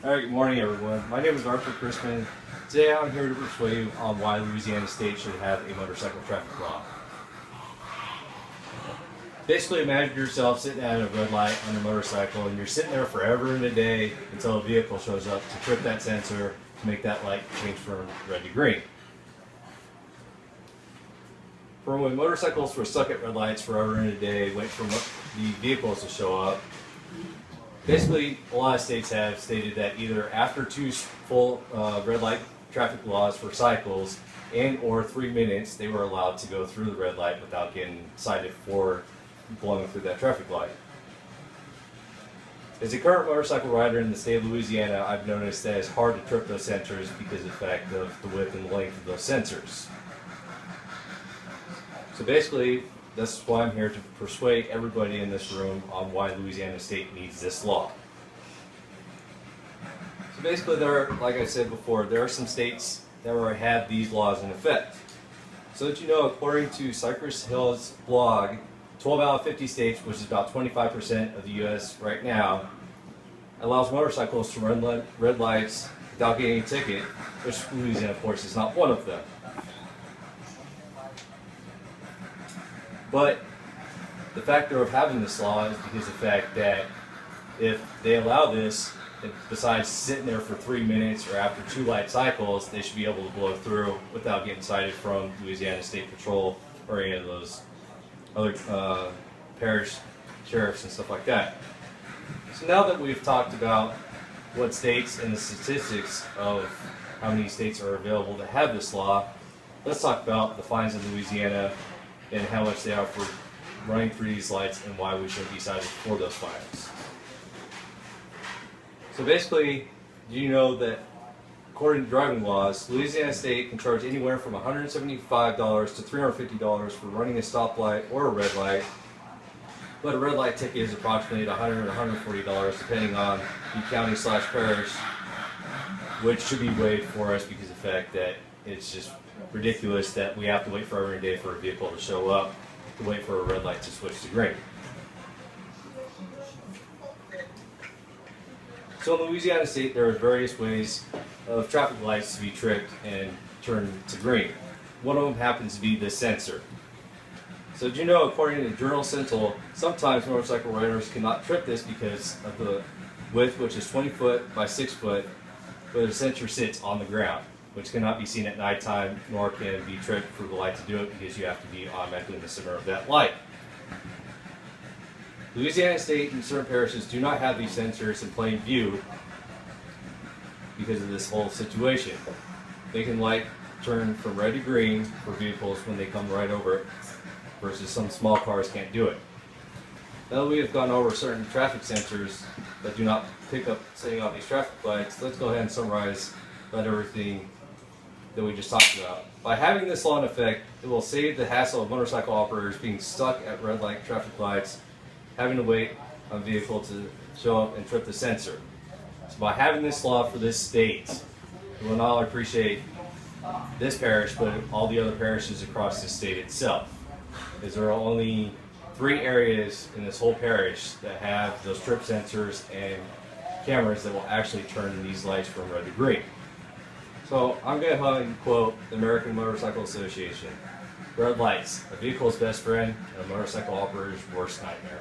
Alright, good morning everyone. My name is Arthur Chrisman. Today I'm here to persuade you on why Louisiana State should have a motorcycle traffic law. Basically, imagine yourself sitting at a red light on your motorcycle and you're sitting there forever and a day until a vehicle shows up to trip that sensor to make that light change from red to green. For when motorcycles were stuck at red lights forever and a day, waiting for the vehicles to show up, basically, a lot of states have stated that either after two full red light traffic laws for cycles and or 3 minutes, they were allowed to go through the red light without getting cited for blowing through that traffic light. As a current motorcycle rider in the state of Louisiana, I've noticed that it's hard to trip those sensors because of the fact of the width and length of those sensors. So basically, that's why I'm here to persuade everybody in this room on why Louisiana State needs this law. So basically, like I said before, there are some states that already have these laws in effect. So that you know, according to Cypress Hill's blog, 12 out of 50 states, which is about 25% of the U.S. right now, allows motorcycles to run red lights without getting a ticket, which Louisiana, of course, is not one of them. But the factor of having this law is because of the fact that if they allow this, besides sitting there for 3 minutes or after 2 light cycles, they should be able to blow through without getting cited from Louisiana State Patrol or any of those other parish sheriffs and stuff like that. So now that we've talked about what states and the statistics of how many states are available to have this law, let's talk about the fines in Louisiana and how much they are for running through these lights and why we shouldn't be cited for those fines. So basically, do you know that according to driving laws, Louisiana State can charge anywhere from $175 to $350 for running a stoplight or a red light, but a red light ticket is approximately $100 or $140 depending on the county/parish, which should be waived for us because of the fact that it's just ridiculous that we have to wait forever and a day for a vehicle to show up to wait for a red light to switch to green. So in Louisiana State, there are various ways of traffic lights to be tripped and turned to green. One of them happens to be this sensor. So did you know, according to Journal Sentinel, sometimes motorcycle riders cannot trip this because of the width, which is 20 foot by 6 foot, where the sensor sits on the ground, which cannot be seen at nighttime, nor can be tripped for the light to do it because you have to be automatically in the center of that light. Louisiana State and certain parishes do not have these sensors in plain view because of this whole situation. They can light turn from red to green for vehicles when they come right over it, versus some small cars can't do it. Now that we have gone over certain traffic sensors that do not pick up setting off these traffic lights, let's go ahead and summarize about everything that we just talked about. By having this law in effect, it will save the hassle of motorcycle operators being stuck at red light traffic lights, having to wait on a vehicle to show up and trip the sensor. So by having this law for this state, it will not only appreciate this parish, but all the other parishes across the state itself. Because there are only 3 areas in this whole parish that have those trip sensors and cameras that will actually turn these lights from red to green. So I'm going to quote the American Motorcycle Association. Red lights, a vehicle's best friend and a motorcycle operator's worst nightmare.